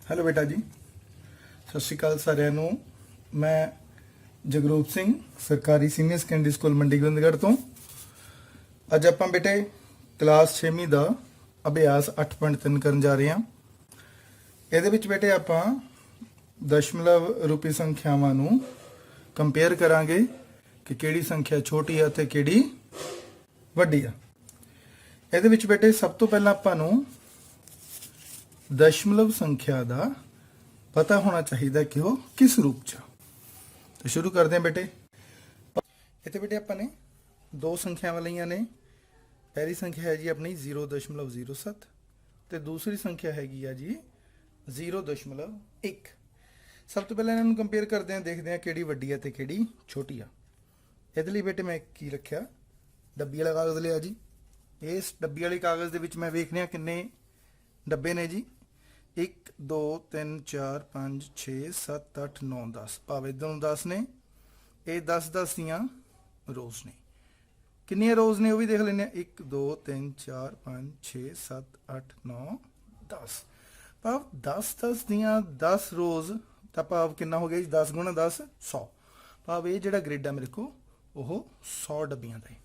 Hello ਬੇਟਾ ਜੀ, ਸਤਿ ਸ਼੍ਰੀ ਅਕਾਲ ਸਾਰਿਆਂ ਨੂੰ। ਮੈਂ ਜਗਰੂਪ ਸਿੰਘ, ਸਰਕਾਰੀ senior secondary school Mandi Gobindgarh ਤੋਂ। ਅੱਜ ਆਪਾਂ ਬੇਟੇ ਕਲਾਸ 6ਵੀਂ ਦਾ ਅਭਿਆਸ 8.3 ਕਰਨ ਜਾ ਰਹੇ ਹਾਂ। ਇਹਦੇ ਵਿੱਚ ਬੇਟੇ ਆਪਾਂ ਦਸ਼ਮਲਵ ਰੂਪੀ ਸੰਖਿਆਵਾਂ ਨੂੰ ਕੰਪੇਅਰ ਕਰਾਂਗੇ ਕਿ ਕਿਹੜੀ ਸੰਖਿਆ ਛੋਟੀ ਆ ਤੇ ਕਿਹੜੀ ਵੱਡੀ ਆ। ਇਹਦੇ ਵਿੱਚ ਬੇਟੇ ਸਭ ਤੋਂ ਪਹਿਲਾਂ ਆਪਾਂ ਨੂੰ ਦਸ਼ਮਲਵ ਸੰख्या ਦਾ ਪਤਾ ਹੋਣਾ ਚਾਹੀਦਾ ਕਿ ਉਹ ਕਿਸ ਰੂਪ ਚ। तो शुरू करते हैं बेटे। इतने बेटे अपने दो संख्यावां लईआं ने। पहली संख्या है जी अपनी 0.07 ते दूसरी संख्या हैगी आ जी 0.1। सब तो पहले इन्हां नूं कंपेयर करते हैं, देखते हैं किहड़ी वड्डी है ते किहड़ी छोटी आ। इहदे लई बेटे मैं की रखिया, डब्बी वाला कागज़ लिया जी। इस डब्बी वाले कागज़ दे विच मैं वेखने किन्ने डब्बे ने जी। 1 2 3 4 5 6 7 8 9 10 भाव इधर 10 ने। ये 10 दियां रोज ने। कितनी रोज ने वह भी देख लेने। 1 2 3 4 5 6 7 8 9 10 भाव 10 दियां 10 रोज तो भाव कितना हो गया जी 10 गुणा 10 100। भाव ये जो ग्रिड है मेरे को वो 100 डब्बियां का है।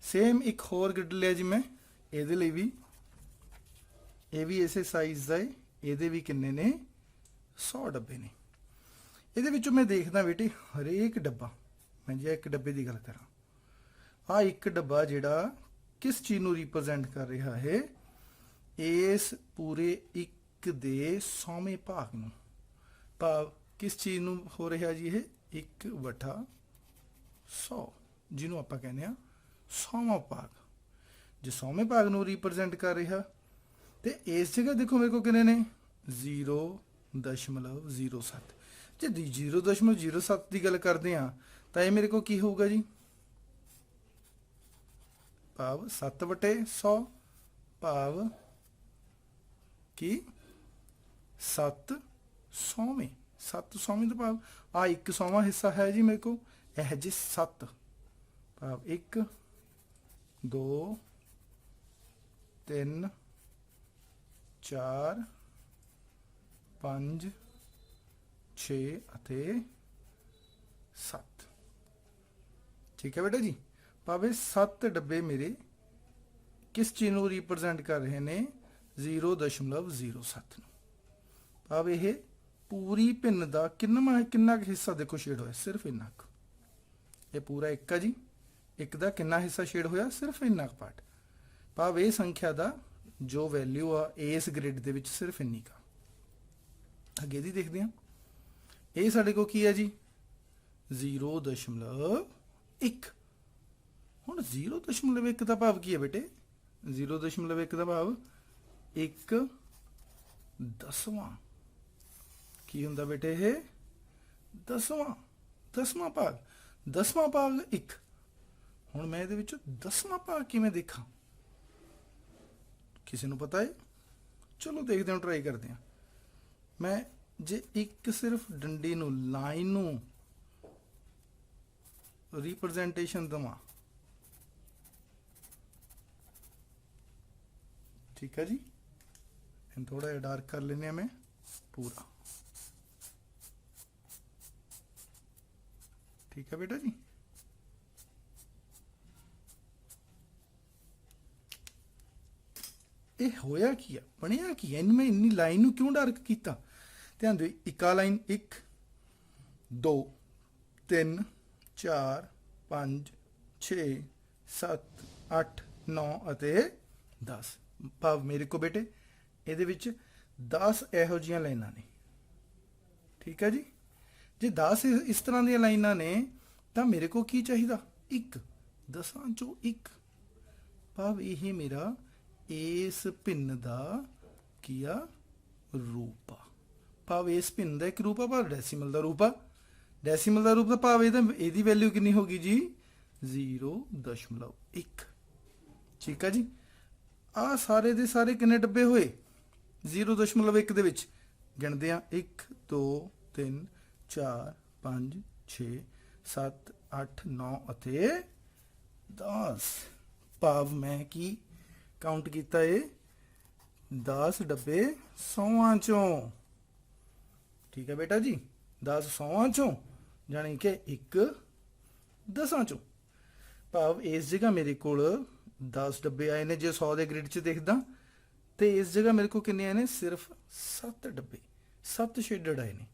सेम एक होर ग्रिड लिया जी मैं, ये भी ये भी इसे साइज का है। ਇਹਦੇ ਵੀ ਕਿੰਨੇ ਨੇ 100 ਡੱਬੇ ਨੇ। ਇਹਦੇ ਵਿੱਚੋਂ ਮੈਂ ਦੇਖਦਾ ਬੇਟੇ ਹਰੇਕ ਡੱਬਾ, ਮੈਂ ਜੇ ਇੱਕ ਡੱਬੇ ਦੀ ਗੱਲ ਕਰਾਂ, ਆ ਇੱਕ ਡੱਬਾ ਜਿਹੜਾ ਕਿਸ ਚੀਜ਼ ਨੂੰ ਰਿਪਰੈਜ਼ੈਂਟ ਕਰ ਰਿਹਾ ਹੈ, ਇਸ ਪੂਰੇ ਇੱਕ ਦੇ 100ਵੇਂ ਭਾਗ ਨੂੰ। ਭਾਵ ਕਿਸ ਚੀਜ਼ ਨੂੰ ਹੋ ਰਿਹਾ ਜੀ ਇਹ 1/100, ਜਿਹਨੂੰ ਆਪਾਂ ਕਹਿੰਦੇ ਆ 100ਵਾਂ ਭਾਗ। ਜੇ 100ਵੇਂ ਭਾਗ ਨੂੰ ਰਿਪਰੈਜ਼ੈਂਟ ਕਰ ਰਿਹਾ ਤੇ ਇਸ ਜਗ੍ਹਾ ਦੇਖੋ ਮੇਰੇ ਕੋਲ ਕਿੰਨੇ ਨੇ 0.07। ਜੇ 0.07 ਦੀ ਗੱਲ ਕਰਦੇ ਆ ਤਾਂ ਇਹ ਮੇਰੇ ਕੋਲ ਕੀ ਹੋਊਗਾ ਜੀ, ਭਾਵ 7/100 ਭਾਵ ਕੀ 7 100ਵੇਂ। 7 100ਵੇਂ ਦਾ ਭਾਵ ਆ 1/100ਵਾਂ ਹਿੱਸਾ ਹੈ ਜੀ ਮੇਰੇ ਕੋਲ, ਇਹ ਜੀ 7 ਭਾਵ 1 2 3 4 5 6 ਅਤੇ 7। ਠੀਕ ਹੈ ਬੇਟਾ ਜੀ। ਭਾਵੇਂ 7 ਡੱਬੇ ਮੇਰੇ ਕਿਸ ਚੀਜ਼ ਨੂੰ ਰਿਪਰੈਜ਼ੈਂਟ ਕਰ ਰਹੇ ਨੇ 0.07 ਨੂੰ। ਭਾਵੇਂ ਇਹ ਪੂਰੀ ਪਿੰਨ ਦਾ ਕਿੰਨਾ ਹਿੱਸਾ ਦੇਖੋ ਸ਼ੇਡ ਹੋਇਆ, ਸਿਰਫ ਇੰਨਾ ਕੁ। ਇਹ ਪੂਰਾ ਇੱਕ ਆ ਜੀ, ਇੱਕ ਦਾ ਕਿੰਨਾ ਹਿੱਸਾ ਸ਼ੇਡ ਹੋਇਆ, ਸਿਰਫ ਇੰਨਾ ਕੁ ਪਾਰਟ। ਭਾਵ ਇਹ ਸੰਖਿਆ ਦਾ ਜੋ ਵੈਲਿਊ ਆ ਇਸ ਗ੍ਰਿਡ ਦੇ ਵਿੱਚ ਸਿਰਫ ਇੰਨੀ ਕਾ। ਅੱਗੇ ਦੀ ਦੇਖਦੇ ਹਾਂ। ਇਹ ਸਾਡੇ ਕੋਲ ਕੀ ਹੈ ਜੀ 0.1। ਹੁਣ 0.1 ਦਾ ਭਾਵ ਕੀ ਹੈ ਬੇਟੇ, 0.1 ਦਾ ਭਾਵ 1/10ਵਾਂ। ਕੀ ਹੁੰਦਾ ਬੇਟੇ ਇਹ 10ਵਾਂ ਭਾਗ। 10ਵਾਂ ਭਾਗ 1। ਹੁਣ ਮੈਂ ਇਹਦੇ ਵਿੱਚ 10ਵਾਂ ਭਾਗ ਕਿਵੇਂ ਦੇਖਾਂ, ਕਿਸੇ ਨੂੰ ਪਤਾ ਹੈ? ਚਲੋ ਦੇਖਦੇ ਹਾਂ, ਟਰਾਈ ਕਰਦੇ ਹਾਂ। ਮੈਂ ਜੇ ਇੱਕ ਸਿਰਫ ਡੰਡੀ ਨੂੰ ਲਾਈਨ ਨੂੰ ਰਿਪਰੈਜ਼ੈਂਟੇਸ਼ਨ ਦਵਾਂ, ਠੀਕ ਹੈ ਜੀ। ਇਹਨੂੰ ਥੋੜਾ ਜਿਹਾ ਡਾਰਕ ਕਰ ਲੈਂਦੇ ਆ ਮੈਂ ਪੂਰਾ। ਠੀਕ ਹੈ ਬੇਟਾ ਜੀ। ਇਹ ਹੋਇਆ ਕੀ ਆ, ਬਣਿਆ ਕੀ ਹੈ, ਮੈਂ ਇੰਨੀ ਲਾਈਨ ਨੂੰ ਕਿਉਂ ਡਾਰਕ ਕੀਤਾ? ਧਿਆਨ ਦਿਓ, ਇੱਕਾ ਲਾਈਨ 1 2 3 4 5 6 7 8 9 ਅਤੇ 10। ਭਾਵ ਮੇਰੇ ਕੋ ਬੇਟੇ ਇਹਦੇ ਵਿੱਚ 10 ਇਹੋ ਜਿਹੀਆਂ ਲਾਈਨਾਂ ਨੇ। ਠੀਕ ਹੈ ਜੀ। ਜੇ 10 ਇਸ ਤਰ੍ਹਾਂ ਦੀਆਂ ਲਾਈਨਾਂ ਨੇ ਤਾਂ ਮੇਰੇ ਕੋ ਕੀ ਚਾਹੀਦਾ 1, 10 ਚੋਂ 1। ਭਾਵ ਇਹ ਮੇਰਾ ਇਸ ਭਿੰਨ ਦਾ ਕੀ ਆ ਰੂਪ ਆ। ਭਾਵ ਇਸ ਭਿੰਨ ਦਾ ਇੱਕ ਰੂਪ ਆ, ਭਾਵ ਡੈਸੀਮਲ ਦਾ ਰੂਪ ਆ। ਡੈਸੀਮਲ ਦਾ ਰੂਪ ਦਾ ਭਾਵ ਇਹਦੀ ਵੈਲਿਊ ਕਿੰਨੀ ਹੋਗੀ ਜੀ 0.1। ਠੀਕ ਆ ਜੀ। ਆ ਸਾਰੇ ਦੇ ਸਾਰੇ ਕਿੰਨੇ ਡੱਬੇ ਹੋਏ 0.1 ਦੇ ਵਿੱਚ? ਗਿਣਦੇ ਆ 1 2 3 4 5 6 7 8 9 ਅਤੇ 10। ਭਾਵ ਮੈਂ ਕੀ ਕਾਊਂਟ ਕੀਤਾ ਇਹ 10 ਡੱਬੇ 100 ਚੋਂ। ठीक है बेटा जी, 10 100 चों जानी कि 1 10 चों। भाव इस जगह मेरे को 10 डब्बे आए ने, जो 100 के ग्रिड च देखदा, तो इस जगह मेरे को किन्ने आए ने, सिर्फ 7 डब्बे, 7 शेडड आए ने।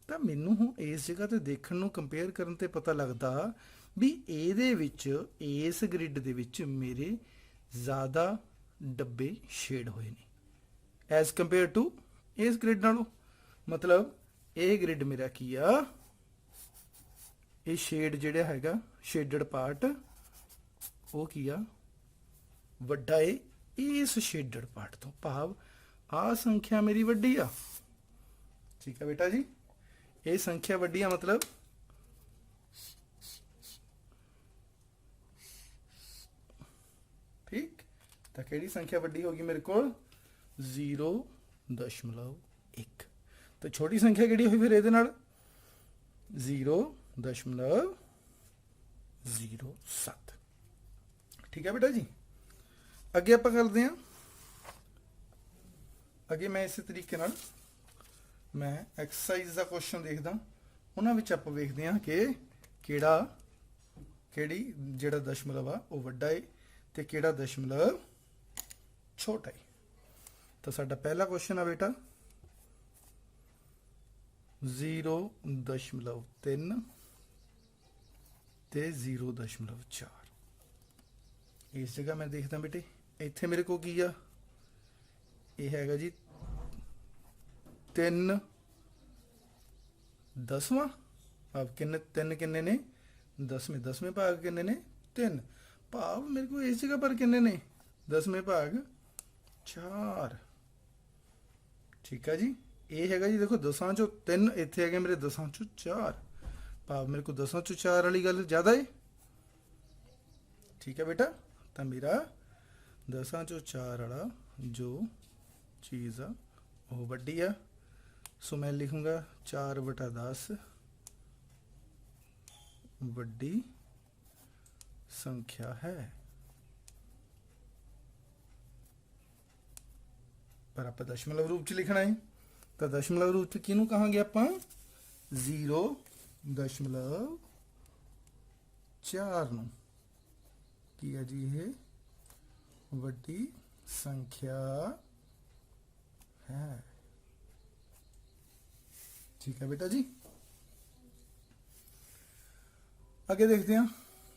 तो मैनू हूँ इस जगह तो देखने ਨੂੰ कंपेयर करन ते पता लगता भी ਇਹਦੇ ਵਿੱਚ इस ग्रिड ਦੇ ਵਿੱਚ ਮੇਰੇ ज़्यादा डब्बे शेड होए ने एज कंपेयर टू इस ग्रिड नालों। मतलब ਇਹ ग्रिड मेरा की आ, ਇਹ शेड ਜਿਹੜਾ ਹੈਗਾ शेडड पार्ट ਉਹ ਕੀ ਆ, ਵੱਡਾ ਹੈ इस शेडड पार्ट तो। भाव आ संख्या मेरी वड्डी आ। ठीक है बेटा जी, ये संख्या वड्डी आ, मतलब ठीक। तो केड़ी संख्या वड्डी होगी मेरे को, 0.1। तो छोटी संख्या केड़ी हुई फिर ये 0.07। ठीक है बेटा जी, अगे आप करते हैं। अगे मैं इस तरीके नाल मैं एक्सरसाइज का क्वेश्चन देखदा, उन्हां विच आपां वेखदे हां कि केड़ी जिहड़ा दशमलव आ वो वड्डा है ते केड़ा दशमलव छोटा है। तो साडा पहला क्वेश्चन आ बेटा 0.3 ते 0.4। इस जगह मैं देखदा बेटे इत्थे मेरे को की आ, ये हैगा जी 3 10वां। भाव किन्ने 3 किन्ने ने 10वें, 10वें भाग किन्ने ने 3। भाव मेरे को इस जगह पर किन्ने ने 10वें भाग 4। ठीक है जी, ये हैगा जी देखो 10 चो 3, इत्थे हैगे मेरे 10 चो 4। भाव मेरे को 10 चो 4 वाली गल ज़्यादा है। ठीक है बेटा, तो मेरा 10 चो 4 वाला जो चीज़ आ वो वड्डी आ। सो मैं लिखूंगा 4/10 वड्डी संख्या है। पर आप दशमलव रूप च लिखना है, तो दशमलव रूप च किनू कहांगे आप, 0.4 नूं की है जी ये वड्डी संख्या है। ठीक है बेटा जी, आगे देखते हैं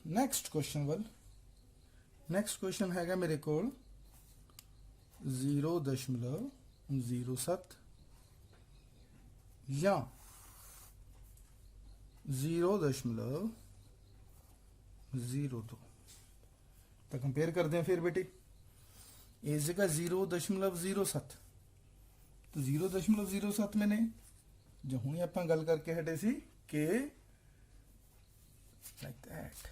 नेक्स्ट क्वेश्चन वाल। नेक्स्ट क्वेश्चन हैगा मेरे को 0.07 या 0.02। तो कंपेयर करते हैं फिर बेटे, इस जगह 0.07। तो 0.07 मैंने जो हूँ आप गल करके हटे सी कि लाइक दैट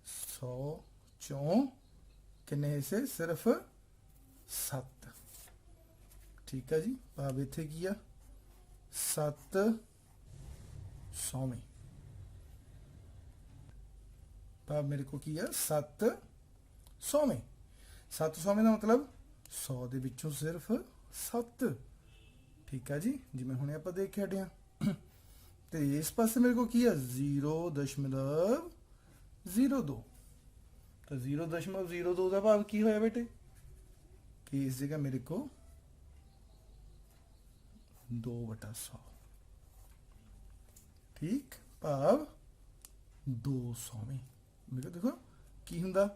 100 चों किन्ने हिस्से, सिर्फ 7। ठीक है जी, भाव इत्थे की आ 7 100वें। भाव मेरे को की आ 7 100वें। 7 100वें का मतलब 100 दे विचों सिर्फ 7। ठीक है जी, जिमें हुणे आपां देख के हटे हां। तो इस पासे मेरे को की है 0.02। तो 0.02 का भाव की होया बेटे, कि इस जगह मेरे को 2/100। ठीक, भाव 200वें। मेरे देखो की हुंदा,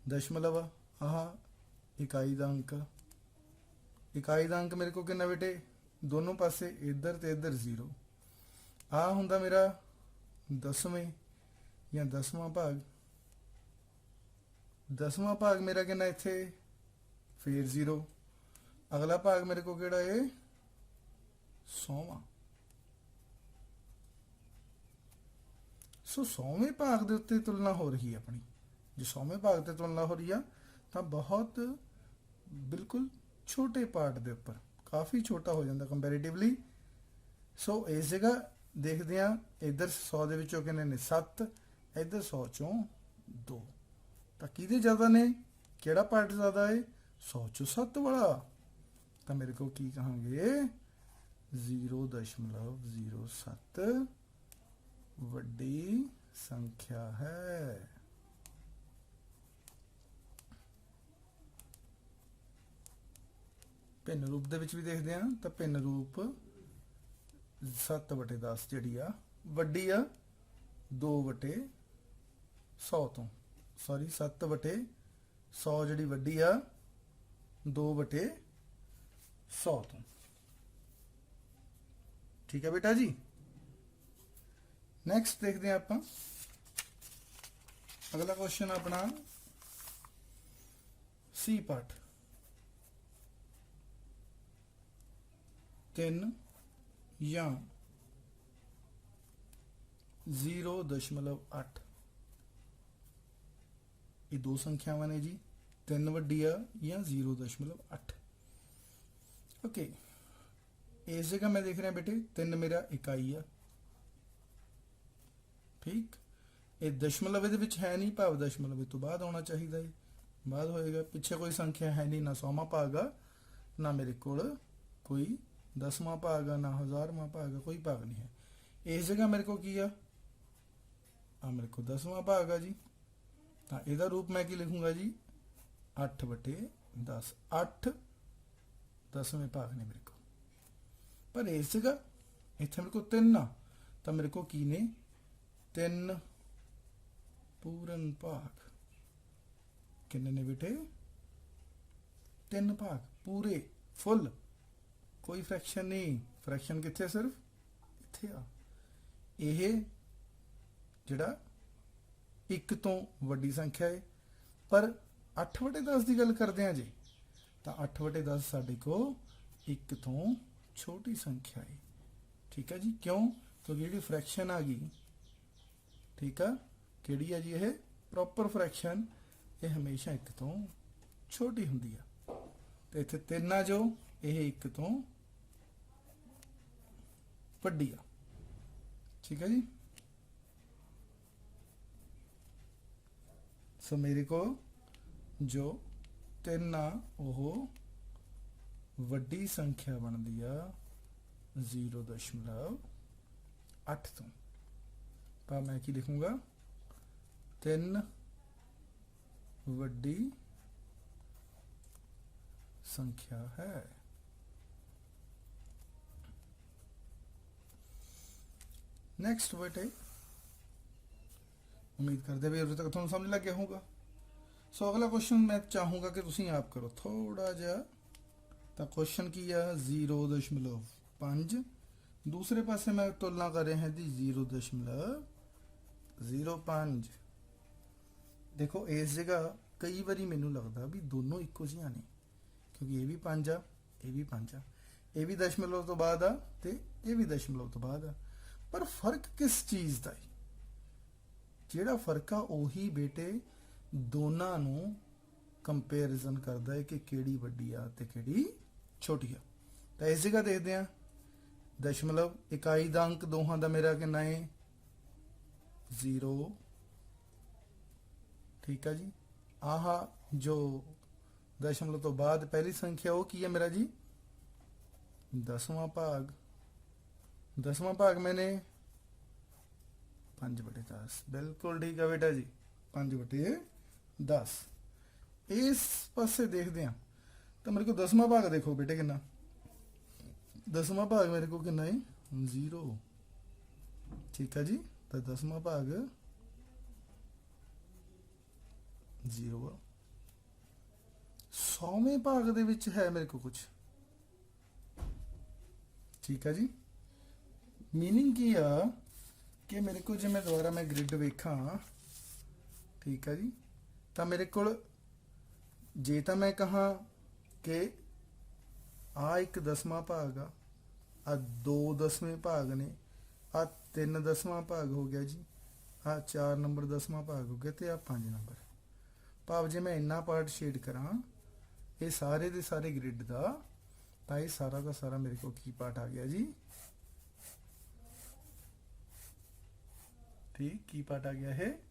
दशमलव आह इकाई का अंक। इकाई का अंक मेरे को कितना बेटे, दोनों पासे इधर ते इधर 0। आ हुंदा मेरा 10वें या 10वां भाग। 10वां भाग मेरा कितना इत्थे, फिर 0। अगला भाग मेरे को केड़ा है 100वां। सो 100वें भाग के उत्ते तुलना हो रही है अपनी। जो 100वें भाग से तुलना हो रही है तो बहुत बिल्कुल छोटे पार्ट के उपर, काफ़ी छोटा हो जाता कंपैरेटिवली। सो इस जगह देखते हैं, इधर 100 के विचों किन्ने ने 7, इधर 100 चों 2। तो किहदे ज़्यादा ने, केड़ा पार्ट ज़्यादा है, 100 चों 7 वाला। तो मेरे को की कहांगे 0.07 ਵੱਡੀ ਸੰਖਿਆ ਹੈ। ਭਿੰਨ ਰੂਪ ਦੇ ਵਿੱਚ ਵੀ ਦੇਖਦੇ ਹਾਂ ਤਾਂ ਭਿੰਨ ਰੂਪ 7/10 ਜਿਹੜੀ ਆ ਵੱਡੀ ਆ 2/100 ਤੋਂ, ਸੌਰੀ 7/100 ਜਿਹੜੀ ਵੱਡੀ ਆ 2/100 ਤੋਂ। ਠੀਕ ਹੈ ਬੇਟਾ ਜੀ। ਨੈਕਸਟ ਦੇਖਦੇ ਹਾਂ ਆਪਾਂ ਅਗਲਾ ਕੁਐਸਚਨ ਆਪਣਾ ਸੀ ਪਾਰਟ 3 ਜਾਂ 0.8 ਇਹ ਦੋ ਸੰਖਿਆਵਾਂ ਨੇ ਜੀ, 3 ਵੱਡੀ ਆ ਜਾਂ 0.8। ਓਕੇ, ਇਸ ਜਗ੍ਹਾ ਮੈਂ ਦੇਖ ਰਿਹਾ ਬੇਟੇ 3 ਮੇਰਾ ਇਕਾਈ ਆ, ਠੀਕ। ਇਹ ਦਸ਼ਮਲਵ ਇਹਦੇ ਵਿੱਚ ਹੈ ਨਹੀਂ, ਭਾਵ ਦਸ਼ਮਲਵ ਤੋਂ ਬਾਅਦ ਆਉਣਾ ਚਾਹੀਦਾ ਹੈ, ਬਾਅਦ ਹੋਏਗਾ। ਪਿੱਛੇ ਕੋਈ ਸੰਖਿਆ ਹੈ ਨਹੀਂ, ਨਾ 100ਵਾਂ ਭਾਗ ਆ, ਨਾ ਮੇਰੇ ਕੋਲ ਕੋਈ 10ਵਾਂ ਭਾਗ ਆ, ਨਾ 1000ਵਾਂ ਭਾਗ ਆ, ਕੋਈ ਭਾਗ ਨਹੀਂ ਹੈ। ਇਸ ਜਗ੍ਹਾ ਮੇਰੇ ਕੋਲ ਕੀ ਆ, ਮੇਰੇ ਕੋਲ 10ਵਾਂ ਭਾਗ ਆ ਜੀ, ਤਾਂ ਇਹਦਾ ਰੂਪ ਮੈਂ ਕੀ ਲਿਖੂੰਗਾ ਜੀ 8/10। 8 10ਵੇਂ ਭਾਗ ਨੇ ਮੇਰੇ ਕੋਲ, ਪਰ ਇਸ ਜਗ੍ਹਾ ਇੱਥੇ ਮੇਰੇ ਕੋਲ 3 ਆ, ਤਾਂ ਮੇਰੇ ਕੋਲ ਕੀ ਨੇ 3 ਪੂਰਨ ਭਾਗ। ਕਿੰਨੇ ਨੇ ਬੇਟੇ 3 ਭਾਗ ਪੂਰੇ ਫੁੱਲ, ਕੋਈ ਫ੍ਰੈਕਸ਼ਨ ਨਹੀਂ। ਫ੍ਰੈਕਸ਼ਨ ਕਿੱਥੇ, ਸਿਰਫ ਇੱਥੇ ਆ। ਇਹ ਜਿਹੜਾ 1 ਤੋਂ ਵੱਡੀ ਸੰਖਿਆ ਹੈ, ਪਰ 8/10 ਦੀ ਗੱਲ ਕਰਦੇ ਆ ਜੀ, ਤਾਂ 8/10 ਸਾਡੇ ਕੋਲ 1 ਤੋਂ ਛੋਟੀ ਸੰਖਿਆ ਹੈ। ਠੀਕ ਹੈ ਜੀ, ਕਿਉਂ? ਕਿਉਂਕਿ ਜਿਹੜੀ ਫ੍ਰੈਕਸ਼ਨ ਆ ਗਈ, ਠੀਕ ਆ, ਕਿਹੜੀ ਆ ਜੀ ਇਹ ਪ੍ਰੋਪਰ ਫ੍ਰੈਕਸ਼ਨ, ਇਹ ਹਮੇਸ਼ਾ 1 ਤੋਂ ਛੋਟੀ ਹੁੰਦੀ ਆ। ਤੇ ਇੱਥੇ 3 ਆ ਜੋ ਇਹ 1 ਤੋਂ ਵੱਡੀ ਆ। ਠੀਕ ਹੈ ਜੀ, ਸੋ ਮੇਰੇ ਕੋਲ ਜੋ 3 ਆ ਉਹ ਵੱਡੀ ਸੰਖਿਆ ਬਣਦੀ ਆ 0.8 ਤੋਂ। ਤਾਂ ਮੈਂ ਕੀ ਲਿਖੂੰਗਾ 3 ਵੱਡੀ ਸੰਖਿਆ ਹੈ। ਨੈਕਸਟ ਬੇਟੇ, ਉਮੀਦ ਕਰਦੇ ਵੀ ਉਦੋਂ ਤੱਕ ਤੁਹਾਨੂੰ ਸਮਝ ਲੱਗ ਗਿਆ ਹੋਊਗਾ। ਸੋ ਅਗਲਾ ਕੁਐਸਚਨ ਮੈਂ ਚਾਹੂੰਗਾ ਕਿ ਤੁਸੀਂ ਆਪ ਕਰੋ ਥੋੜਾ ਜਿਹਾ। ਤਾਂ ਕੁਐਸਚਨ ਕੀ ਆ 0.5, ਦੂਸਰੇ ਪਾਸੇ ਮੈਂ ਤੁਲਨਾ ਕਰ ਰਿਹਾ ਹਾਂ ਜੀ 0.05। ਦੇਖੋ ਇਸ ਜਗ੍ਹਾ ਕਈ ਵਾਰੀ ਮੈਨੂੰ ਲੱਗਦਾ ਵੀ ਦੋਨੋਂ ਇੱਕੋ ਜਿਹੀਆਂ ਨੇ, ਕਿਉਂਕਿ ਇਹ ਵੀ 5 ਆ, ਇਹ ਵੀ 5 ਆ, ਇਹ ਵੀ ਦਸ਼ਮਲਵ ਤੋਂ ਬਾਅਦ ਆ ਤੇ ਇਹ ਵੀ ਦਸ਼ਮਲਵ ਤੋਂ ਬਾਅਦ ਆ। ਪਰ ਫਰਕ ਕਿਸ ਚੀਜ਼ ਦਾ ਹੈ? ਜਿਹੜਾ ਫਰਕ ਆ ਉਹੀ ਬੇਟੇ ਦੋਨਾਂ ਨੂੰ ਕੰਪੈਰੀਜ਼ਨ ਕਰਦਾ ਹੈ ਕਿ ਕਿਹੜੀ ਵੱਡੀ ਆ ਤੇ ਕਿਹੜੀ ਛੋਟੀ ਆ। ਤਾਂ ਇਸ ਜਗ੍ਹਾ ਦੇਖਦੇ ਆ ਦਸ਼ਮਲਵ ਇਕਾਈ ਦਾ ਅੰਕ ਦੋਹਾਂ ਦਾ ਮੇਰਾ ਕਿੰਨਾ ਹੈ 0। ਠੀਕ ਆ ਜੀ, ਆਹ ਜੋ ਦਸ਼ਮਲਵ ਤੋਂ ਬਾਅਦ ਪਹਿਲੀ ਸੰਖਿਆ ਉਹ ਕੀ ਹੈ ਮੇਰਾ ਜੀ 10ਵਾਂ ਭਾਗ। 10ਵਾਂ ਭਾਗ ਮੈਨੇ 5/10। ਬਿਲकुल ठीक है बेटा जी, 5/10। इस पासे देखते हैं तो मेरे को 10वां भाग देखो बेटे कितना, 10वां भाग मेरे को कितना है 0। ठीक है जी, तो 10वां भाग 0 आ। 100वें भाग दे विच है मेरे को कुछ। ठीक है जी, मीनिंग की आ कि मेरे को जो मैं दोबारा मैं ग्रिड वेखा, ठीक है जी, तो मेरे को जे तो मैं कहा कि आ एक 10वां भाग आ 2 10वें भाग ने, आ 3 10वां भाग हो गया जी, आ 4 नंबर 10वां भाग हो गया, तो आ 5 नंबर। भाव जे मैं इन्ना पार्ट शेड करा ये सारे दे सारे ग्रिड का, तो ये सारा का सारा मेरे को की पार्ट आ गया जी, ठीक, की पार्ट आ गया है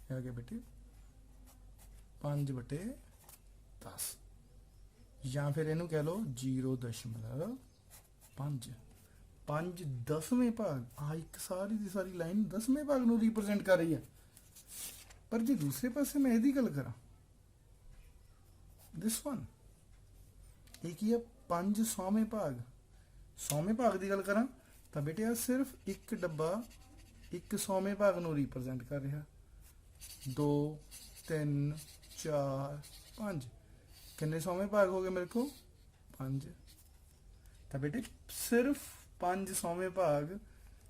ਇਹ ਆ ਗਿਆ ਬੇਟੇ 5/10, ਜਾਂ ਫਿਰ ਇਹਨੂੰ ਕਹਿ ਲਓ 0.5। 5 10ਵੇਂ ਭਾਗ, ਆ ਇੱਕ ਸਾਰੀ ਦੀ ਸਾਰੀ ਲਾਈਨ 10ਵੇਂ ਭਾਗ ਨੂੰ ਰਿਪਰੈਜ਼ੈਂਟ ਕਰ ਰਹੀ ਹੈ। ਪਰ ਜੇ ਦੂਸਰੇ ਪਾਸੇ ਮੈਂ ਇਹਦੀ ਗੱਲ ਕਰਾਂ, ਦਿਸ ਵਨ, ਇਹ ਕੀ ਹੈ 5 100ਵੇਂ ਭਾਗ। 100ਵੇਂ ਭਾਗ ਦੀ ਗੱਲ ਕਰਾਂ ਤਾਂ ਬੇਟੇ ਆ ਸਿਰਫ ਇੱਕ ਡੱਬਾ 1 100ਵੇਂ ਭਾਗ ਨੂੰ ਰਿਪਰੈਜ਼ੈਂਟ ਕਰ ਰਿਹਾ। 2 3 4 5, ਕਿੰਨੇ 100ਵੇਂ ਭਾਗ ਹੋ ਗਏ ਮੇਰੇ ਕੋਲ? 5। ਤਾਂ ਬੇਟੇ ਸਿਰਫ 5 100ਵੇਂ ਭਾਗ,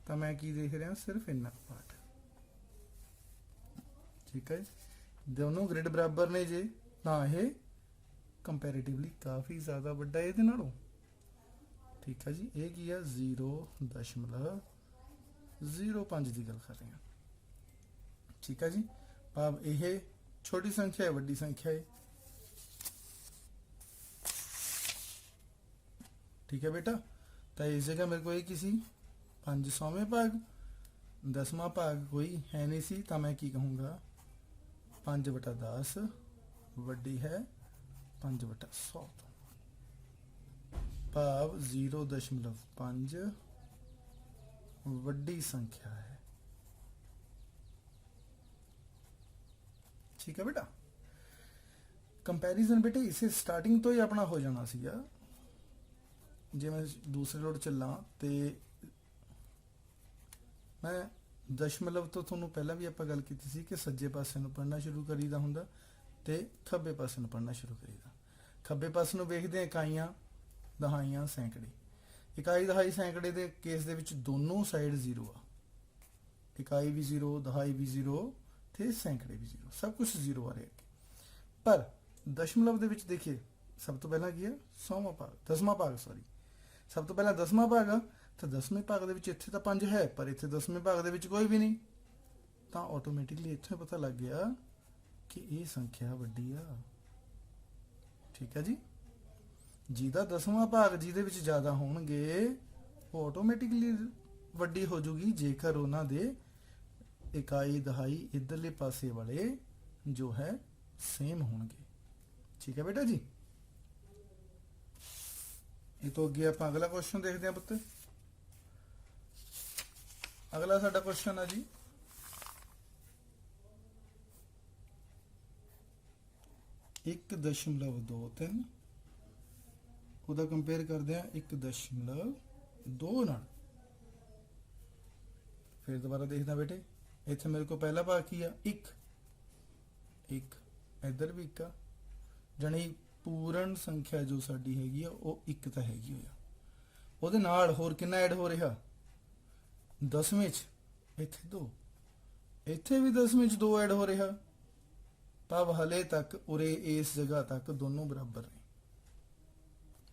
ਤਾਂ ਮੈਂ ਕੀ ਦੇਖ ਰਿਹਾ? ਸਿਰਫ ਇੰਨਾ ਪਾਰਟ। ਠੀਕ ਹੈ, ਦੋਨੋਂ ਗ੍ਰਿਡ ਬਰਾਬਰ ਨੇ ਜੇ, ਨਾ ਇਹ ਕੰਪੈਰੀਟਿਵਲੀ ਕਾਫੀ ਜ਼ਿਆਦਾ ਵੱਡਾ ਇਹਦੇ ਨਾਲੋਂ। ਠੀਕ ਹੈ ਜੀ, ਇਹ ਕੀ ਹੈ 0.05 ਦੀ ਗੱਲ ਕਰ ਰਹੇ ਹਾਂ। ਠੀਕ ਹੈ ਜੀ, ਭਾਵ ਇਹ ਛੋਟੀ ਸੰਖਿਆ ਹੈ, ਵੱਡੀ ਸੰਖਿਆ ਹੈ। ठीक है बेटा, तो इस जगह मेरे को एक ही सी 5 100वें भाग, 10वां भाग कोई है नहीं सी, तो मैं की कहूँगा 5/10 वड्डी है 5/100, भाव 0.5 वड्डी संख्या है। ठीक है बेटा, कंपैरिजन बेटे इसे स्टार्टिंग तो ही अपना हो जाना सीगा। जे मैं दूसरे लोड चला तो मैं दशमलव तो थोनों पहला भी आप गल की सी कि सज्जे पासे नूं पढ़ना शुरू करीदा हुंदा ते खब्बे पासे नूं पढ़ना शुरू करीदा। खब्बे पासे नूं वेखदे इकाइयां दहाइयां सैकड़े। इकाई दहाई सैकड़े दे केस दे विच दोनों साइड 0 आ, इकाई भी 0 दहाई भी 0 ते सैकड़े भी 0, सब कुछ 0 आ रहा है। पर दशमलव दे विच देखिए सब तो पहला की है 100वां भाग, 10वां भाग सॉरी, सब तो पहला 10वां भाग आ, तो 10वें भाग दे विच इत्थे तां 5 है, पर इत्थे 10वें भाग दे विच कोई भी नहीं, तो ऑटोमेटिकली इत्थे पता लग गया कि ये संख्या वड्डी आ। ठीक है जी, जिहदा 10वां भाग जिहदे विच ज़्यादा होणगे वो ऑटोमेटिकली वड्डी हो जूगी जेकर उन्हां दे इकाई दहाई इधरले पासे वाले जो है सेम होणगे। ठीक है बेटा जी, ये तो अगे आप अगला क्वेश्चन देखते हैं पुत्र। अगला साडा क्वेश्चन है जी 1.23 ਉਹਦਾ ਕੰਪੇਅਰ ਕਰਦੇ ਆ 1.2 ਨਾਲ। फिर दोबारा देखना बेटे, इत्थे मेरे को पहला भाग की आ 1, इधर भी 1 आ, जानी पूर्ण संख्या जो साडी हैगी आ वो 1 तो हैगी होया। ਉਹਦੇ ਨਾਲ ਹੋਰ ਕਿੰਨਾ ਐਡ ਹੋ ਰਿਹਾ 10ਵੇਂ ਚ, ਇੱਥੇ 2, ਇੱਥੇ ਵੀ 10ਵੇਂ ਚ 2 ਐਡ ਹੋ ਰਿਹਾ, ਭਾਵ ਹਲੇ ਤੱਕ ਉਰੇ ਇਸ ਜਗ੍ਹਾ ਤੱਕ ਦੋਨੋਂ ਬਰਾਬਰ ਨੇ,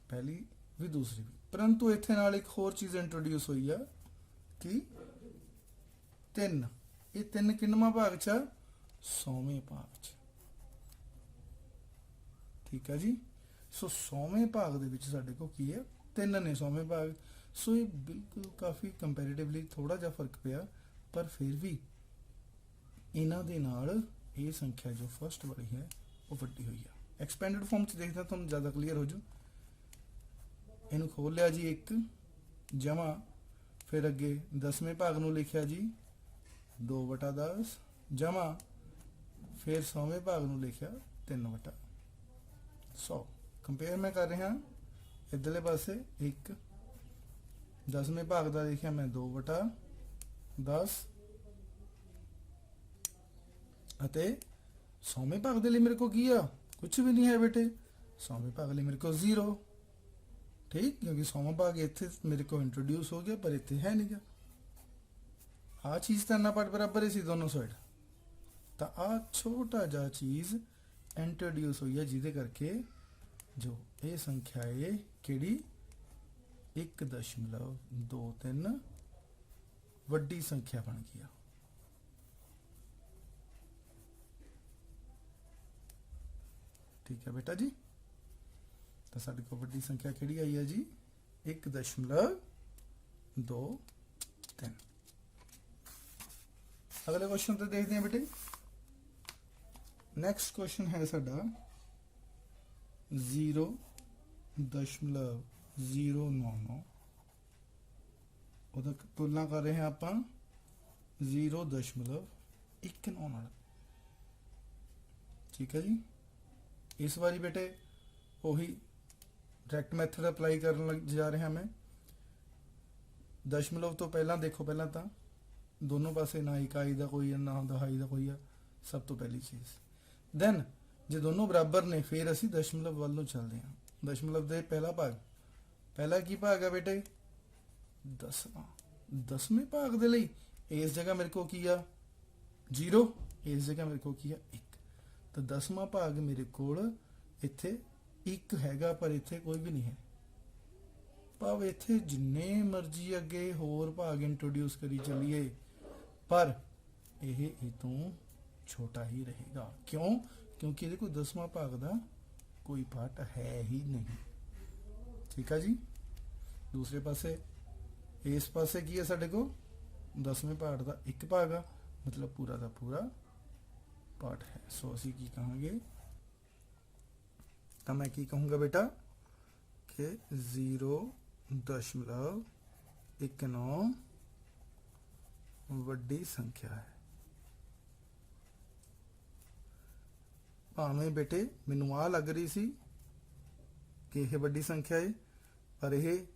ਪਹਿਲੀ ਵੀ ਦੂਸਰੀ ਵੀ। ਪਰੰਤੂ ਇੱਥੇ ਨਾਲ ਇੱਕ ਹੋਰ ਚੀਜ਼ ਇੰਟਰੋਡਿਊਸ ਹੋਈ ਆ ਕਿ 3, ਇਹ 3 ਕਿੰਨਵਾਂ ਭਾਗ ਚ 100ਵੇਂ ਭਾਗ ਚ। ठीक है जी, सो 100वें भाग दे विच साडे को की है 3 ने 100वें भाग। सो ये बिल्कुल काफ़ी कंपैरेटिवली थोड़ा जा फर्क पिया, पर फिर भी इन्हां दे नाल ये संख्या जो फर्स्ट वाली है वो वड्डी हुई है। एक्सपेंडेड फॉर्म च देखदा तुहानूं ज़्यादा क्लीयर हो जू। इनू खोल लिया जी 1 जमा, फिर अगे 10वें भाग नूं लिखिया जी 2/10 जमा, फिर 100वें भाग नूं लिखिया 3/100। कंपेयर मैं कर रहा इधरले पासे 1, 10वें भाग का लिखिया मैं 2/10 अते 100वें भाग के लिए मेरे को किया कुछ भी नहीं है बेटे, 100वें भाग लिए मेरे को 0। ठीक, क्योंकि 100वां भाग इत्थे मेरे को इंट्रोड्यूस हो गया पर इत्थे है नहीं गा। आ चीज़ तो ना पार्ट बराबर ही सी दोनों साइड, तो आ छोटा जा चीज़ इंट्रोड्यूस हुई है जिदे करके जो ये संख्या है किहड़ी 1.23 वड्डी संख्या बन गई। ठीक है बेटा जी, तो साडे को वड्डी संख्या किहड़ी आई है जी 1.23। अगले क्वेश्चन तो देखते हैं बेटे। ਨੈਕਸਟ ਕੁਐਸਚਨ ਹੈ ਸਾਡਾ 0.099, ਉਹਦਾ ਤੁਲਨਾ ਕਰ ਰਹੇ ਹਾਂ ਆਪਾਂ 0.19 ਨਾਲ। ਠੀਕ ਹੈ ਜੀ। ਇਸ ਵਾਰੀ ਬੇਟੇ ਉਹੀ ਡਾਇਰੈਕਟ ਮੈਥਡ ਅਪਲਾਈ ਕਰਨ ਲੱਗ ਜਾ ਰਿਹਾ ਮੈਂ। ਦਸ਼ਮਲਵ ਤੋਂ ਪਹਿਲਾਂ ਦੇਖੋ, ਪਹਿਲਾਂ ਤਾਂ ਦੋਨੋਂ ਪਾਸੇ ਨਾ ਇਕਾਈ ਦਾ ਕੋਈ ਨਾ ਦਹਾਈ ਦਾ ਕੋਈ ਆ, ਸਭ ਤੋਂ ਪਹਿਲੀ ਚੀਜ਼। ਦੈਨ ਜੇ ਦੋਨੋਂ ਬਰਾਬਰ ਨੇ ਫਿਰ ਅਸੀਂ ਦਸ਼ਮਲਵ ਵੱਲ ਨੂੰ ਚੱਲਦੇ ਹਾਂ। ਦਸ਼ਮਲਵ ਦੇ ਪਹਿਲਾ ਭਾਗ, ਪਹਿਲਾ ਕੀ ਭਾਗ ਹੈ ਬੇਟੇ? 10ਵਾਂ। 10ਵੇਂ ਭਾਗ ਦੇ ਲਈ ਇਸ ਜਗ੍ਹਾ ਮੇਰੇ ਕੋਲ ਕੀ ਆ? 0, ਇਸ ਜਗ੍ਹਾ ਮੇਰੇ ਕੋਲ ਕੀ ਆ? 1। ਤਾਂ 10ਵਾਂ ਭਾਗ ਮੇਰੇ ਕੋਲ ਇੱਥੇ 1 ਹੈਗਾ, ਪਰ ਇੱਥੇ ਕੋਈ ਵੀ ਨਹੀਂ ਹੈ। ਭਾਵ ਇੱਥੇ ਜਿੰਨੇ ਮਰਜ਼ੀ ਅੱਗੇ ਹੋਰ ਭਾਗ ਇੰਟਰੋਡਿਊਸ ਕਰੀ ਚੱਲੀਏ, ਪਰ ਇਹ ਤੋਂ ਛੋਟਾ ਹੀ ਰਹੇਗਾ। ਕਿਉਂ? ਕਿਉਂਕਿ ਇਹਦੇ ਕੋਈ 10ਵਾਂ ਭਾਗ ਦਾ ਕੋਈ ਪਾਰਟ ਹੈ ਹੀ ਨਹੀਂ। ਠੀਕ ਹੈ ਜੀ। ਦੂਸਰੇ ਪਾਸੇ ਇਸ ਪਾਸੇ ਕੀ ਹੈ ਸਾਡੇ ਕੋਲ? 10ਵੇਂ ਪਾਰਟ ਦਾ 1 ਭਾਗ ਆ, ਮਤਲਬ ਪੂਰਾ ਦਾ ਪੂਰਾ ਪਾਰਟ ਹੈ। ਸੋ ਅਸੀਂ ਕੀ ਕਹਾਂਗੇ? ਤਾਂ ਮੈਂ ਕੀ ਕਹੂੰਗਾ ਬੇਟਾ ਕਿ 0.19 ਵੱਡੀ ਸੰਖਿਆ ਹੈ। ਭਾਵੇਂ ਬੇਟੇ ਮੈਨੂੰ ਆ ਲੱਗ ਰਹੀ ਸੀ ਕਿ ਇਹ ਵੱਡੀ ਸੰਖਿਆ ਹੈ, ਪਰ ਇਹ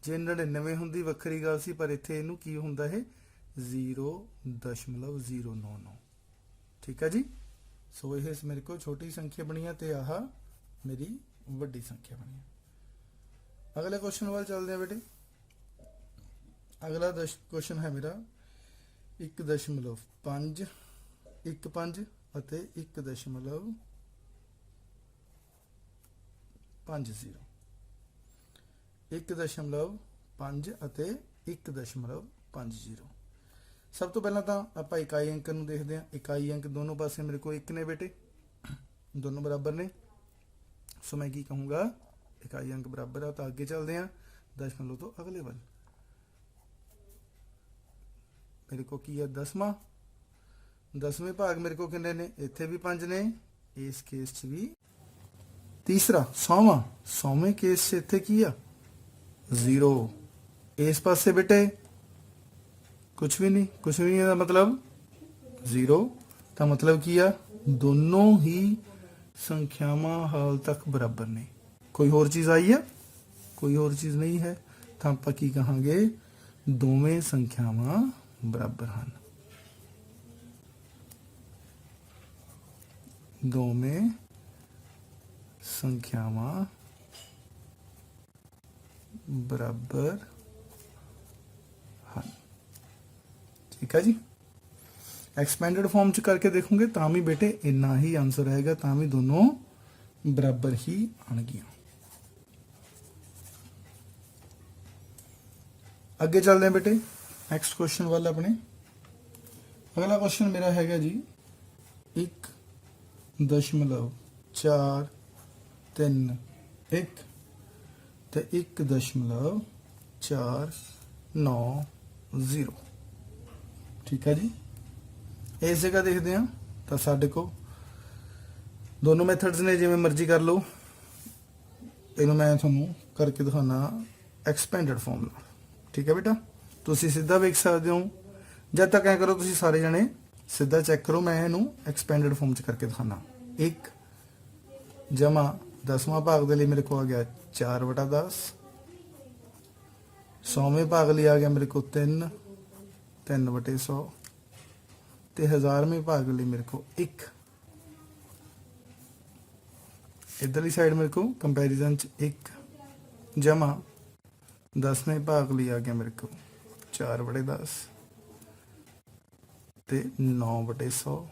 ਜੇ 99 ਹੁੰਦੀ ਵੱਖਰੀ ਗੱਲ ਸੀ, ਪਰ ਇੱਥੇ ਇਹਨੂੰ ਕੀ ਹੁੰਦਾ ਹੈ? 0.099। ਠੀਕ ਹੈ ਜੀ। ਸੋ ਇਹ ਮੇਰੇ ਕੋਲ ਛੋਟੀ ਸੰਖਿਆ ਬਣੀ ਹੈ ਤੇ ਆਹ ਮੇਰੀ ਵੱਡੀ ਸੰਖਿਆ ਬਣੀ ਹੈ। ਅਗਲੇ ਕੁਐਸਚਨ ਵੱਲ ਚੱਲਦੇ ਹਾਂ ਬੇਟੇ। ਅਗਲਾ ਕੁਐਸਚਨ ਹੈ ਮੇਰਾ 1.5 ਅਤੇ 1.50। 1.5 ਅਤੇ 1.50। ਸਭ ਤੋਂ ਪਹਿਲਾਂ ਤਾਂ ਆਪਾਂ ਇਕਾਈ ਅੰਕ ਨੂੰ ਦੇਖਦੇ ਹਾਂ। ਇਕਾਈ ਅੰਕ ਦੋਨੋਂ ਪਾਸੇ ਮੇਰੇ ਕੋਲ 1 ਨੇ ਬੇਟੇ, ਦੋਨੋਂ ਬਰਾਬਰ ਨੇ। ਸੋ ਮੈਂ ਕੀ ਕਹੂੰਗਾ? ਇਕਾਈ ਅੰਕ ਬਰਾਬਰ ਆ। ਤਾਂ ਅੱਗੇ ਚੱਲਦੇ ਹਾਂ ਦਸ਼ਮਲਵ ਤੋਂ ਅਗਲੇ ਵੱਲ। ਮੇਰੇ ਕੋਲ ਕੀ ਹੈ? 10ਵਾਂ। 10ਵੇਂ ਭਾਗ ਮੇਰੇ ਕੋਲ ਕਿੰਨੇ ਨੇ? ਇੱਥੇ ਵੀ 5 ਨੇ, ਇਸ ਕੇਸ 'ਚ ਵੀ। ਤੀਸਰਾ 100ਵਾਂ। 100ਵੇਂ ਕੇਸ 'ਚ ਇੱਥੇ ਕੀ ਆ? 0। ਇਸ ਪਾਸੇ ਬੇਟੇ ਕੁਝ ਵੀ ਨਹੀਂ, ਕੁਝ ਵੀ ਨਹੀਂ ਦਾ ਮਤਲਬ 0। ਤਾਂ ਮਤਲਬ ਕੀ ਆ? ਦੋਨੋਂ ਹੀ ਸੰਖਿਆਵਾਂ ਹਾਲ ਤੱਕ ਬਰਾਬਰ ਨੇ। ਕੋਈ ਹੋਰ ਚੀਜ਼ ਆਈ ਹੈ? ਕੋਈ ਹੋਰ ਚੀਜ਼ ਨਹੀਂ ਹੈ। ਤਾਂ ਆਪਾਂ ਕੀ ਕਹਾਂਗੇ? ਦੋਵੇਂ ਸੰਖਿਆਵਾਂ ਬਰਾਬਰ ਹਨ। ਦੋਵੇਂ ਸੰਖਿਆਵਾਂ ਬਰਾਬਰ ਹਨ। ਠੀਕ ਹੈ ਜੀ। ਐਕਸਪੈਂਡਡ ਫਾਰਮ ਚ ਕਰਕੇ ਦੇਖੋਗੇ ਤਾਂ ਵੀ ਬੇਟੇ ਇੰਨਾ ਹੀ ਆਨਸਰ ਆਏਗਾ, ਤਾਂ ਵੀ ਦੋਨੋਂ ਬਰਾਬਰ ਹੀ ਆਣਗੀਆਂ। ਅੱਗੇ ਚੱਲਦੇ ਹਾਂ ਬੇਟੇ ਨੈਕਸਟ ਕੁਐਸਚਨ ਵੱਲ ਆਪਣੇ। ਅਗਲਾ ਕੁਐਸਚਨ ਮੇਰਾ ਹੈਗਾ ਜੀ 1.431 ਤੇ 1.490। ਠੀਕ ਹੈ ਜੀ। ਇਸ ਜਗ੍ਹਾ ਦੇਖਦੇ ਹਾਂ ਤਾਂ ਸਾਡੇ ਕੋਲ ਦੋਨੋਂ ਮੈਥਡਸ ਨੇ, ਜਿਵੇਂ ਮਰਜ਼ੀ ਕਰ ਲਓ। ਇਹਨੂੰ ਮੈਂ ਤੁਹਾਨੂੰ ਕਰਕੇ ਦਿਖਾਉਣਾ ਐਕਸਪੈਂਡਡ ਫਾਰਮ ਨਾਲ। ਠੀਕ ਹੈ ਬੇਟਾ, ਤੁਸੀਂ ਸਿੱਧਾ ਵੇਖ ਸਕਦੇ ਹੋ। ਜਦ ਤੱਕ ਐ ਕਰੋ ਤੁਸੀਂ ਸਾਰੇ ਜਣੇ ਸਿੱਧਾ ਚੈੱਕ ਕਰੋ, ਮੈਂ ਇਹਨੂੰ ਐਕਸਪੈਂਡਡ ਫਾਰਮ ਚ ਕਰਕੇ ਦਿਖਾਉਣਾ। 1 ਜਮਾ 10ਵਾਂ ਭਾਗ ਦੇ ਲਈ ਮੇਰੇ ਕੋਲ ਆ ਗਿਆ 4/10। 100ਵੇਂ ਭਾਗ ਲਈ ਆ ਗਿਆ ਮੇਰੇ ਕੋਲ 3/100 ਤੇ 1000ਵੇਂ ਭਾਗ ਲਈ ਮੇਰੇ ਕੋਲ 1। इधरली साइड मेरे को कंपैरिजन 1 जमा 10वें भाग लिए आ गया मेरे को 4/10 ते 9/100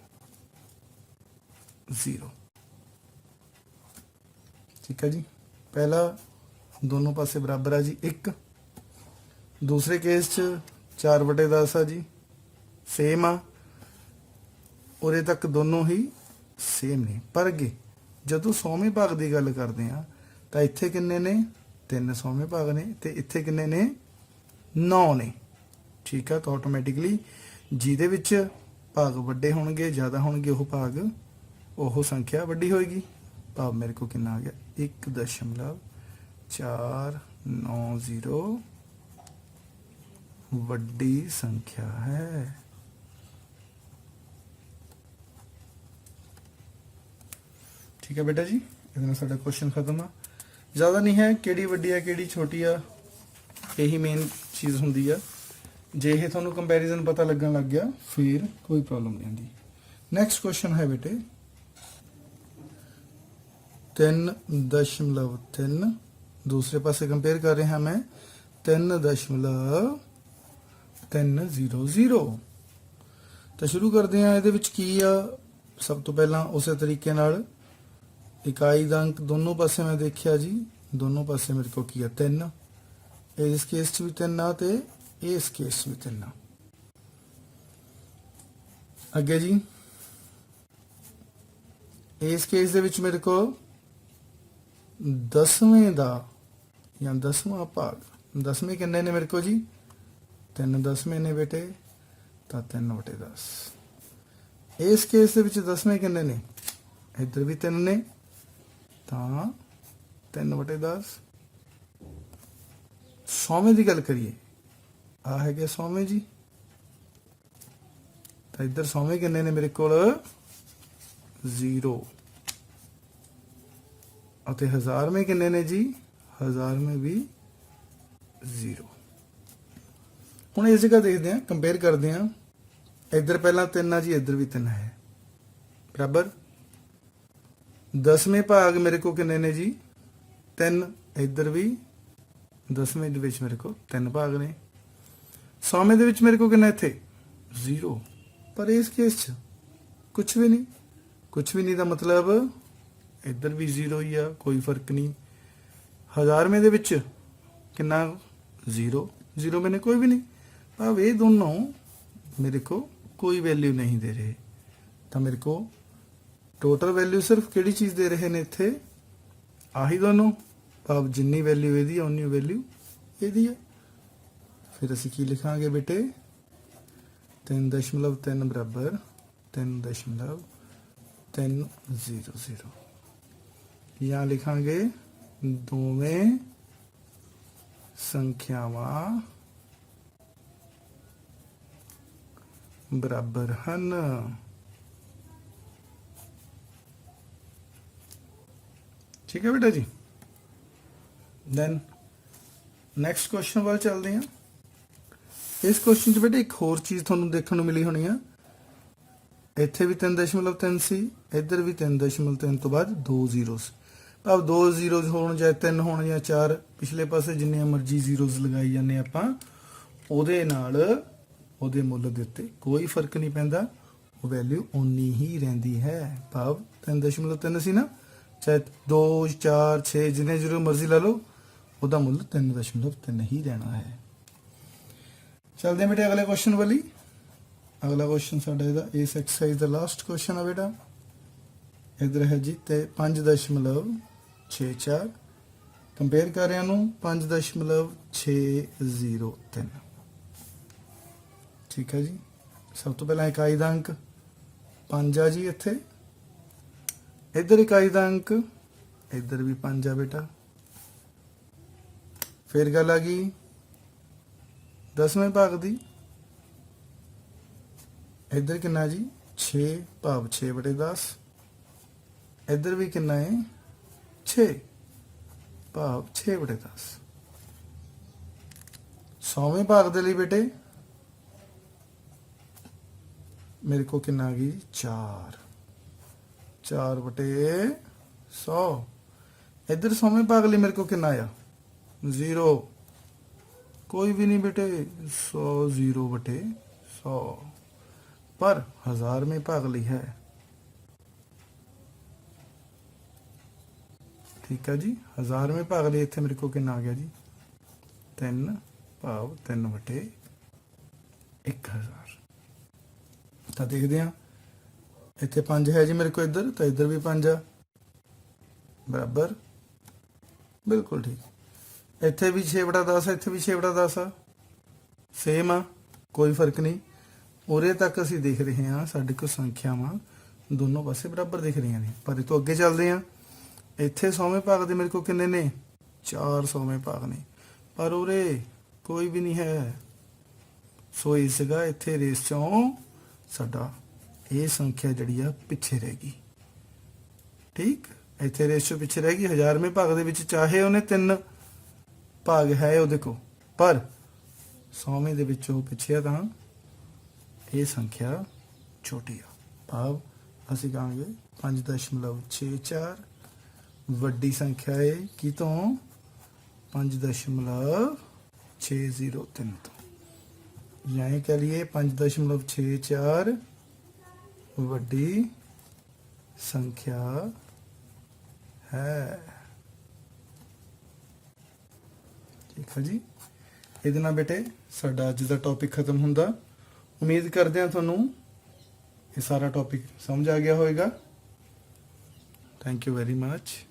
0। ठीक है जी। पहला दोनों पासे बराबर है जी 1। दूसरे केस च 4/10 है जी सेम आ, उरे तक दोनों ही सेम ने। पर अगे ਜਦੋਂ 100वें भाग की गल करते हैं तो इत्थे किन्ने ने 3 100वें भाग ने ते इत्थे किन्ने ने 9 ने। ठीक है। तो ऑटोमैटिकली जिहदे विच भाग वड्डे होणगे ज़्यादा होणगे वो भाग ਉਹ ਸੰਖਿਆ ਵੱਡੀ ਹੋਏਗੀ। ਭਾਵ ਮੇਰੇ ਕੋ ਕਿੰਨਾ ਆ ਗਿਆ 1.490 ਵੱਡੀ ਸੰਖਿਆ ਹੈ। ਠੀਕ ਹੈ ਬੇਟਾ ਜੀ, ਇਹਦੇ ਨਾਲ ਸਾਡਾ ਕੁਐਸਚਨ ਖਤਮ ਆ। ਜ਼ਿਆਦਾ ਨਹੀਂ ਹੈ, ਕਿਹੜੀ ਵੱਡੀ ਆ ਕਿਹੜੀ ਛੋਟੀ ਆ, ਇਹੀ ਮੇਨ ਚੀਜ਼ ਹੁੰਦੀ ਆ। ਜੇ ਇਹ ਤੁਹਾਨੂੰ ਕੰਪੈਰੀਜ਼ਨ ਪਤਾ ਲੱਗਣ ਲੱਗ ਗਿਆ ਫਿਰ ਕੋਈ ਪ੍ਰੋਬਲਮ ਨਹੀਂ ਆਉਂਦੀ। नेक्स्ट क्वेश्चन है बेटे 3.3 दूसरे पासे कंपेयर कर रहे हैं मैं 3.300। तो शुरू करते हैं ਇਹਦੇ ਵਿੱਚ ਕੀ ਆ। सब तो पहला उस तरीके नाल इकाई दा अंक दोनों पासे मैं देखिया जी, दोनों पासे मेरे को की 3, इस केस च भी 3 आ ते इस केस च भी 3 आ। अगे जी इस केस दे विच मेरे को 10वें दा या 10वां भाग, 10वें किन्ने ने मेरे को जी 3 10वें ने बेटे, तो 3/10। इस केस दे विच 10वें किन्ने ने, इधर भी 3 ने, तो 3/10। 100वें की गल करिए, आ है 100वें जी, तो इधर 100वें किन्ने ने मेरे को 0, और 1000 में किन्ने ने जी, 1000 में भी 0। हुण इस जगह देखते हैं, कंपेयर करते हैं। इधर पहला 3 है जी, इधर भी 3 है, बराबर। 10वें भाग मेरे को किन्ने ने जी 3, इधर भी 10वें दे विच मेरे को 3 भाग ने। 100वें दे विच मेरे को किन्ना इत्थे 0, पर इस केस च कुछ भी नहीं, कुछ भी नहीं का मतलब इधर भी 0 ही आ, कोई फर्क नहीं। 1000वें दे विच किन्ना 0, 0 मैंने कोई भी नहीं। अब ये दोनों मेरे को कोई वैल्यू नहीं दे रहे, तो मेरे को टोटल वैल्यू सिर्फ किहड़ी चीज़ दे रहे ने इत्थे, आही दोनों। अब जिन्नी वैल्यू इहदी है उन्नी वैल्यू इहदी है। फिर असीं की लिखांगे बेटे 3.3 बराबर 3.300। यहाँ लिखांगे दोवें संख्यावां बराबर हन। ठीक है बेटा जी। देन नैक्सट क्वेश्चन वाल चलते हैं। इस क्वेश्चन च बेटा एक होर चीज़ तुहानूं देखण नूं मिली होनी है। इत्थे भी 3.3 सी, इधर भी 3.3 तो बाद 2 जीरोस। भाव 2 जीरोज होण या 3 होण या 4, पिछले पासे जिन्ने मर्जी जीरोज लगाई जाने आपां, उहदे नाल उहदे मुੱਲ दे उत्ते कोई फर्क नहीं पैंदा, वो वैल्यू उन्नी ही रहिंदी है। भाव 3.3 सी ना, चाहे 2 4 6 जिन्ने जीरो मर्जी ला लो, ਉਹਦਾ ਮੁੱਲ 3.3 ही रहना है। चलते हैं बेटे अगले क्वेश्चन वाली। अगला क्वेश्चन साडा इहदा इस एक्सरसाइज का लास्ट क्वेश्चन है बेटा। इधर है जी 5.64, कंपेयर कर रहे हैं 5.603। ठीक है जी। सब तो पहला इकाई का अंक 5 आ जी, इत्थे इधर इकाई का अंक, इधर भी 5 आ बेटा। फिर गल आ गई 10वें भाग दी, इधर कितना जी 6 भाव 6/10, इधर भी कितना है 6 भाव 6/10। 100वें भाग दे लिए बेटे मेरे को कितना आ गई 4 4/100। इधर 100वें भाग लिए मेरे को कितना आया 0, कोई भी नहीं बेटे 100 0/100, पर 1000 में भाग ली है। ठीक है जी, 1000 में भाग लिया, इतने मेरे को कितना आ गया जी 3 भाव 3/1000। तो देखते हैं इतने 5 है जी मेरे को, इधर तो इधर भी 5 आ, बराबर बिल्कुल ठीक। इत्थे भी 6/10 है, इत्थे भी 6/10 आ, सेम आ, कोई फर्क नहीं। उरे तक असी देख रहे हैं साढ़े को संख्यावां ਦੋਨੋਂ ਪਾਸੇ ਬਰਾਬਰ ਦਿਖ ਰਹੀਆਂ ਨੇ। ਪਰ ਇਹ ਤੋਂ ਅੱਗੇ ਚੱਲਦੇ ਆ, ਇੱਥੇ 100ਵੇਂ ਭਾਗ ਦੇ ਮੇਰੇ ਕੋਲ ਕਿੰਨੇ ਨੇ? 4 100ਵੇਂ ਭਾਗ ਨੇ, ਪਰ ਉਰੇ ਕੋਈ ਵੀ ਨਹੀਂ ਹੈ। ਸੋ ਇਸ ਜਗ੍ਹਾ ਇੱਥੇ ਰੇਸ ਚੋਂ ਸਾਡਾ ਇਹ ਸੰਖਿਆ ਜਿਹੜੀ ਆ ਪਿੱਛੇ ਰਹਿ ਗਈ। ਠੀਕ, ਇੱਥੇ ਰੇਸ ਚੋਂ ਪਿੱਛੇ ਰਹਿ ਗਈ। 1000ਵੇਂ ਭਾਗ ਦੇ ਵਿੱਚ ਚਾਹੇ ਉਹਨੇ 3 ਭਾਗ ਹੈ ਉਹਦੇ ਕੋਲ, ਪਰ 100ਵੇਂ ਦੇ ਵਿੱਚ ਉਹ ਪਿੱਛੇ ਆ, ਤਾਂ ਇਹ ਸੰਖਿਆ ਛੋਟੀ ਆ। ਭਾਵ ਅਸੀਂ ਕਹਾਂਗੇ 5.64 ਵੱਡੀ ਸੰਖਿਆ ਹੈ ਕੀ ਤੋਂ? 5.603 ਤੋਂ। ਜਾਂ ਇਹ ਕਹ ਲਈਏ 5.64 ਵੱਡੀ ਸੰਖਿਆ ਹੈ। ਠੀਕ ਹੈ ਜੀ। ਇਹਦੇ ਨਾਲ ਬੇਟੇ ਸਾਡਾ ਅੱਜ ਦਾ ਟੌਪਿਕ ਖਤਮ ਹੁੰਦਾ। ਉਮੀਦ ਕਰਦੇ ਹਾਂ ਤੁਹਾਨੂੰ ਇਹ ਸਾਰਾ ਟੌਪਿਕ ਸਮਝ ਆ ਗਿਆ ਹੋਵੇਗਾ। Thank you very much.